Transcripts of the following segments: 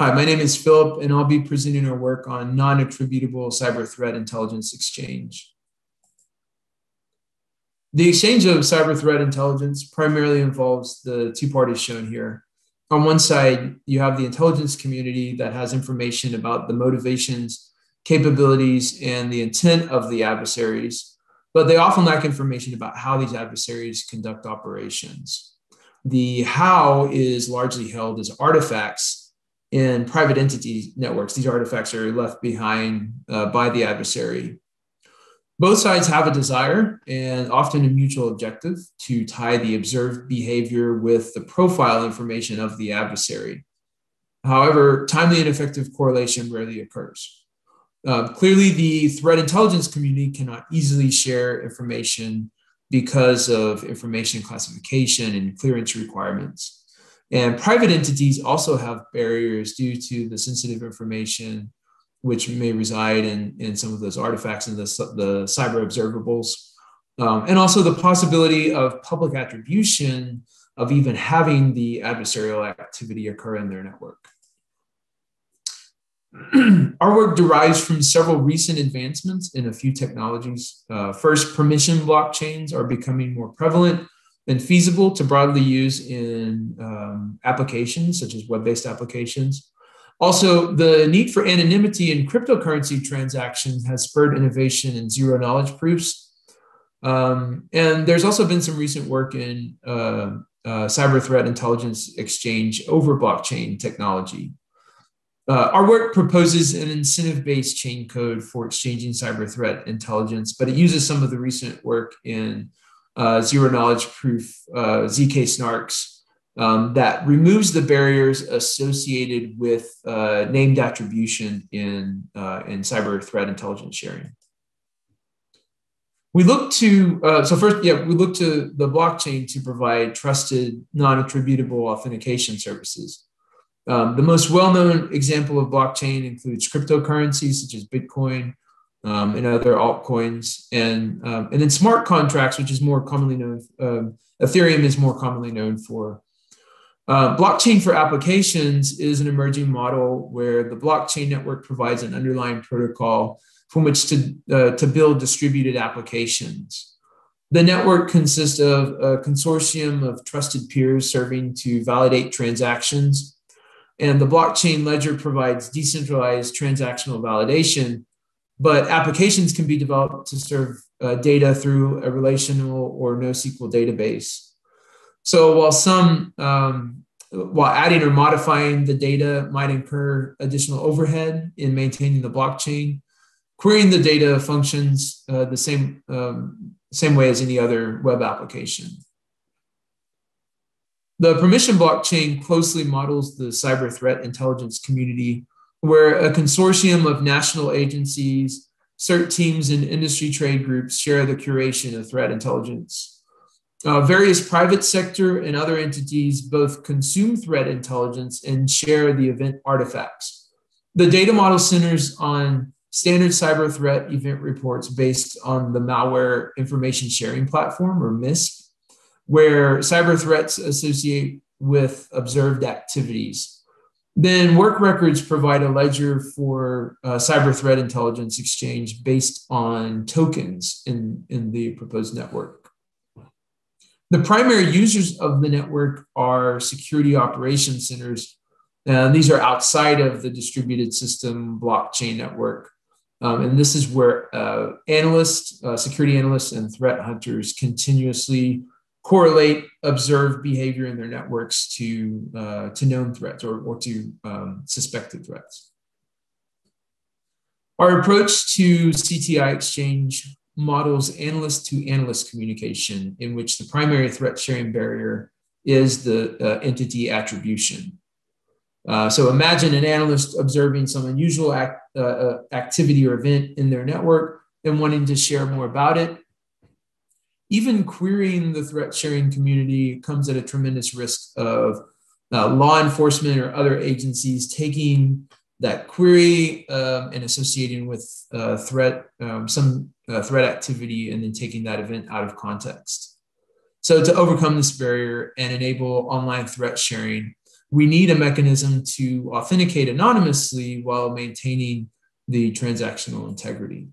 Hi, my name is Philip, and I'll be presenting our work on non-attributable cyber threat intelligence exchange. The exchange of cyber threat intelligence primarily involves the two parties shown here. On one side, you have the intelligence community that has information about the motivations, capabilities, and the intent of the adversaries, but they often lack information about how these adversaries conduct operations. The how is largely held as artifacts in private entity networks. These artifacts are left behind by the adversary. Both sides have a desire and often a mutual objective to tie the observed behavior with the profile information of the adversary. However, timely and effective correlation rarely occurs. Clearly, the threat intelligence community cannot easily share information because of information classification and clearance requirements. And private entities also have barriers due to the sensitive information which may reside in some of those artifacts and the cyber observables, and also the possibility of public attribution of even having the adversarial activity occur in their network. Our work derives from several recent advancements in a few technologies. First, permission blockchains are becoming more prevalent and feasible to broadly use in applications such as web-based applications. Also, the need for anonymity in cryptocurrency transactions has spurred innovation in zero-knowledge proofs. And there's also been some recent work in cyber threat intelligence exchange over blockchain technology. Our work proposes an incentive-based chain code for exchanging cyber threat intelligence, but it uses some of the recent work in zero-knowledge proof ZK snarks that removes the barriers associated with named attribution in cyber threat intelligence sharing. We look to, we look to the blockchain to provide trusted, non-attributable authentication services. The most well-known example of blockchain includes cryptocurrencies such as Bitcoin and other altcoins, and then smart contracts, which is more commonly known, Ethereum is more commonly known for. Blockchain for applications is an emerging model where the blockchain network provides an underlying protocol from which to build distributed applications. The network consists of a consortium of trusted peers serving to validate transactions, and the blockchain ledger provides decentralized transactional validation, but applications can be developed to serve data through a relational or NoSQL database. So while adding or modifying the data might incur additional overhead in maintaining the blockchain, querying the data functions the same way as any other web application. The permission blockchain closely models the cyber threat intelligence community, where a consortium of national agencies, CERT teams, and industry trade groups share the curation of threat intelligence. Various private sector and other entities both consume threat intelligence and share the event artifacts. The data model centers on standard cyber threat event reports based on the Malware Information Sharing Platform, or MISP, where cyber threats associate with observed activities. Then work records provide a ledger for cyber threat intelligence exchange based on tokens in the proposed network. The primary users of the network are security operations centers. These are outside of the distributed system blockchain network. And this is where analysts, security analysts, and threat hunters continuously correlate observed behavior in their networks to known threats or to suspected threats. Our approach to CTI exchange models analyst-to-analyst communication, in which the primary threat sharing barrier is the entity attribution. So imagine an analyst observing some unusual activity or event in their network and wanting to share more about it. Even querying the threat sharing community comes at a tremendous risk of law enforcement or other agencies taking that query and associating with some threat activity and then taking that event out of context. So to overcome this barrier and enable online threat sharing, we need a mechanism to authenticate anonymously while maintaining the transactional integrity.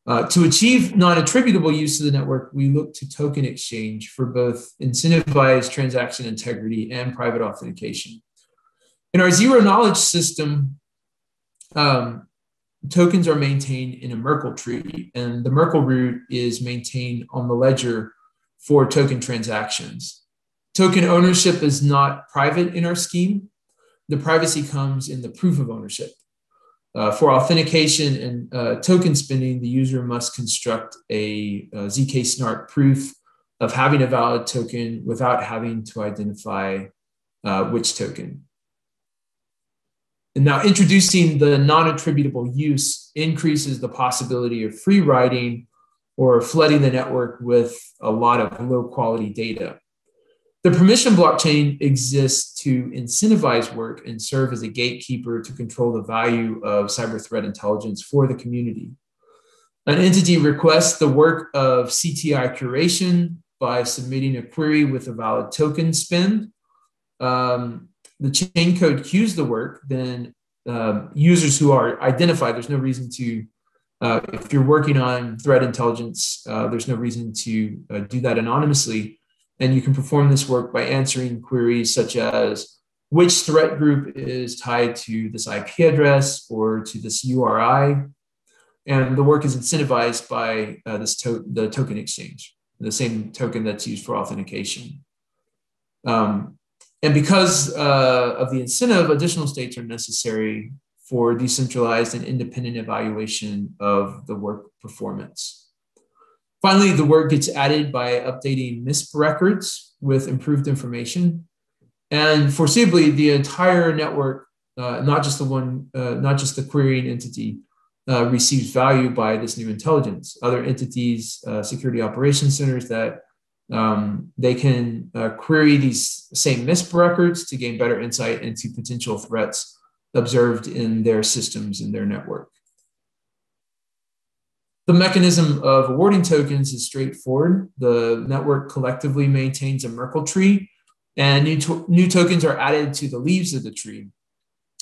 To achieve non-attributable use of the network, we look to token exchange for both incentivized transaction integrity and private authentication. In our zero knowledge system, tokens are maintained in a Merkle tree, and the Merkle root is maintained on the ledger for token transactions. Token ownership is not private in our scheme. The privacy comes in the proof of ownership. For authentication and token spending, the user must construct a ZK snark proof of having a valid token without having to identify which token. And now introducing the non-attributable use increases the possibility of free riding or flooding the network with a lot of low quality data. The permission blockchain exists to incentivize work and serve as a gatekeeper to control the value of cyber threat intelligence for the community. An entity requests the work of CTI curation by submitting a query with a valid token spend. The chain code queues the work, then users who are identified, there's no reason to, if you're working on threat intelligence, there's no reason to do that anonymously. And you can perform this work by answering queries such as which threat group is tied to this IP address or to this URI. And the work is incentivized by the token exchange, the same token that's used for authentication. And because of the incentive, additional states are necessary for decentralized and independent evaluation of the work performance. Finally, the work gets added by updating MISP records with improved information. And foreseeably, the entire network, not just the querying entity, receives value by this new intelligence. Other entities, security operations centers, that they can query these same MISP records to gain better insight into potential threats observed in their systems in their network. The mechanism of awarding tokens is straightforward. The network collectively maintains a Merkle tree, and new tokens are added to the leaves of the tree.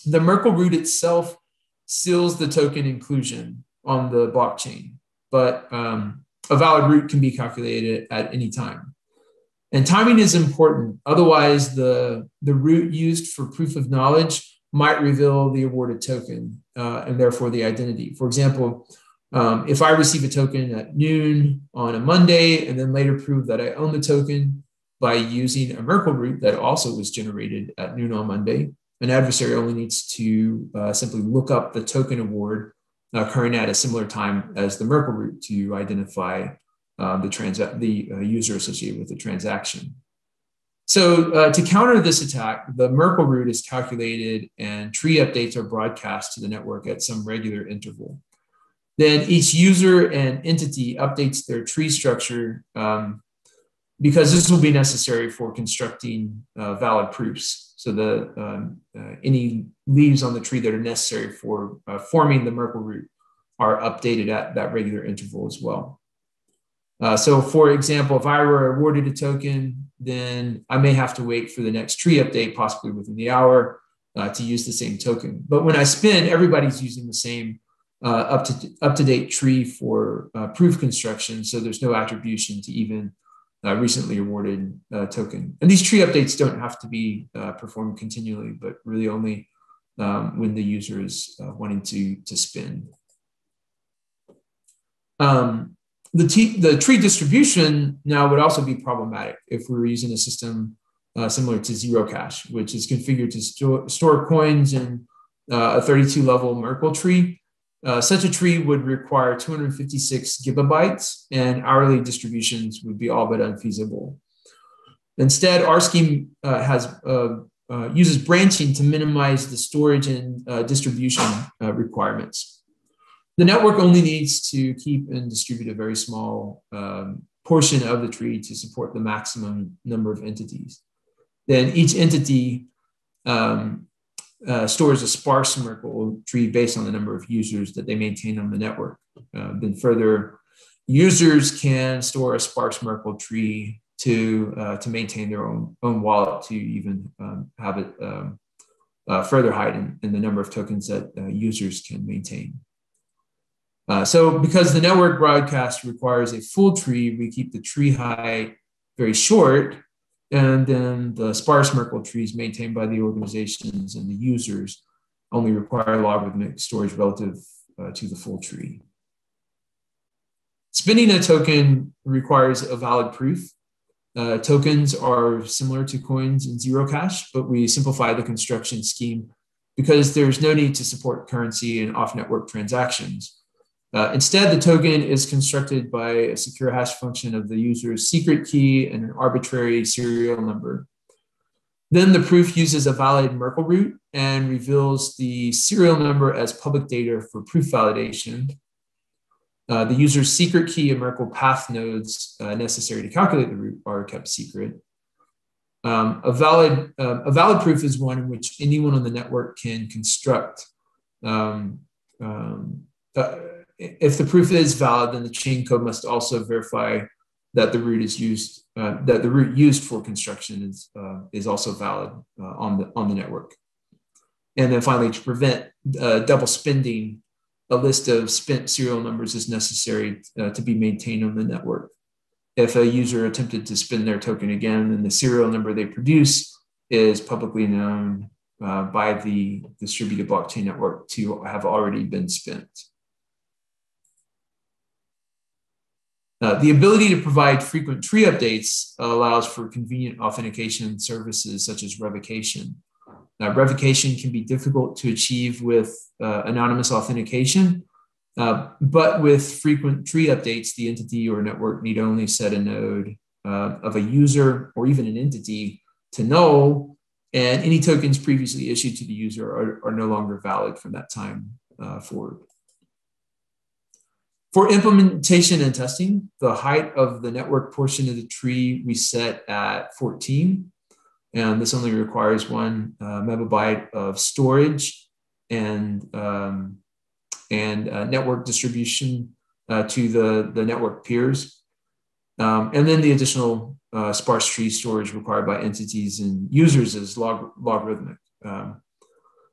The Merkle root itself seals the token inclusion on the blockchain, but a valid root can be calculated at any time. And timing is important. Otherwise, the root used for proof of knowledge might reveal the awarded token and therefore the identity. For example, if I receive a token at noon on a Monday and then later prove that I own the token by using a Merkle root that also was generated at noon on Monday, an adversary only needs to simply look up the token award occurring at a similar time as the Merkle root to identify the user associated with the transaction. So to counter this attack, the Merkle root is calculated and tree updates are broadcast to the network at some regular interval. Then each user and entity updates their tree structure because this will be necessary for constructing valid proofs. So any leaves on the tree that are necessary for forming the Merkle root are updated at that regular interval as well. So for example, if I were awarded a token, then I may have to wait for the next tree update, possibly within the hour, to use the same token. But when I spin, everybody's using the same up-to-date tree for proof construction, so there's no attribution to even recently awarded token. And these tree updates don't have to be performed continually, but really only when the user is wanting to spin. The tree distribution now would also be problematic if we were using a system similar to Zero Cash, which is configured to store coins in a 32-level Merkle tree. Such a tree would require 256 gigabytes, and hourly distributions would be all but unfeasible. Instead, our scheme uses branching to minimize the storage and distribution requirements. The network only needs to keep and distribute a very small portion of the tree to support the maximum number of entities. Then each entity stores a sparse Merkle tree based on the number of users that they maintain on the network. Then further, users can store a sparse Merkle tree to maintain their own wallet, to even have it further heighten in the number of tokens that users can maintain. So because the network broadcast requires a full tree, we keep the tree height very short, and then the sparse Merkle trees maintained by the organizations and the users only require logarithmic storage relative to the full tree. Spinning a token requires a valid proof. Tokens are similar to coins in zero cash, but we simplify the construction scheme because there's no need to support currency and off-network transactions. Instead, the token is constructed by a secure hash function of the user's secret key and an arbitrary serial number. Then the proof uses a valid Merkle root and reveals the serial number as public data for proof validation. The user's secret key and Merkle path nodes necessary to calculate the root are kept secret. A valid proof is one in which anyone on the network can construct. If the proof is valid, then the chain code must also verify that the root is used, that the root used for construction is also valid on the network. And then finally, to prevent double spending, a list of spent serial numbers is necessary to be maintained on the network. If a user attempted to spend their token again, then the serial number they produce is publicly known by the distributed blockchain network to have already been spent. The ability to provide frequent tree updates allows for convenient authentication services such as revocation. Revocation can be difficult to achieve with anonymous authentication, but with frequent tree updates, the entity or network need only set a node of a user or even an entity to null, and any tokens previously issued to the user are no longer valid from that time forward. For implementation and testing, the height of the network portion of the tree we set at 14. And this only requires 1 megabyte of storage and network distribution to the network peers. And then the additional sparse tree storage required by entities and users is logarithmic.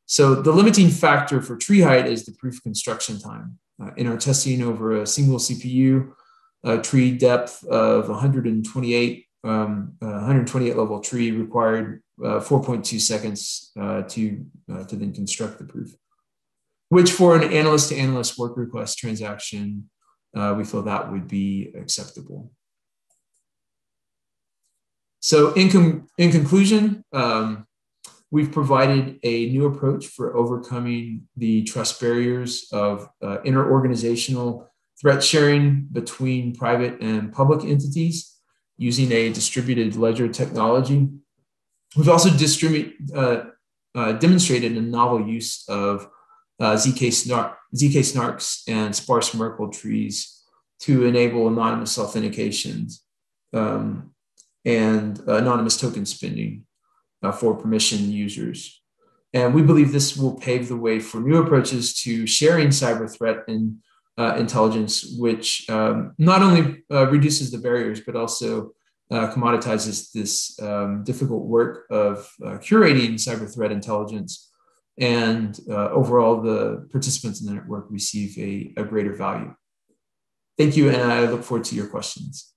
So the limiting factor for tree height is the proof construction time. In our testing over a single CPU, tree depth of 128 level tree required 4.2 seconds to then construct the proof, which for an analyst to analyst work request transaction, we feel that would be acceptable. So in conclusion, we've provided a new approach for overcoming the trust barriers of interorganizational threat sharing between private and public entities using a distributed ledger technology. We've also demonstrated a novel use of ZK snarks and sparse Merkle trees to enable anonymous authentications and anonymous token spending for permission users. And we believe this will pave the way for new approaches to sharing cyber threat and intelligence, which not only reduces the barriers, but also commoditizes this difficult work of curating cyber threat intelligence. And overall, the participants in the network receive a greater value. Thank you, and I look forward to your questions.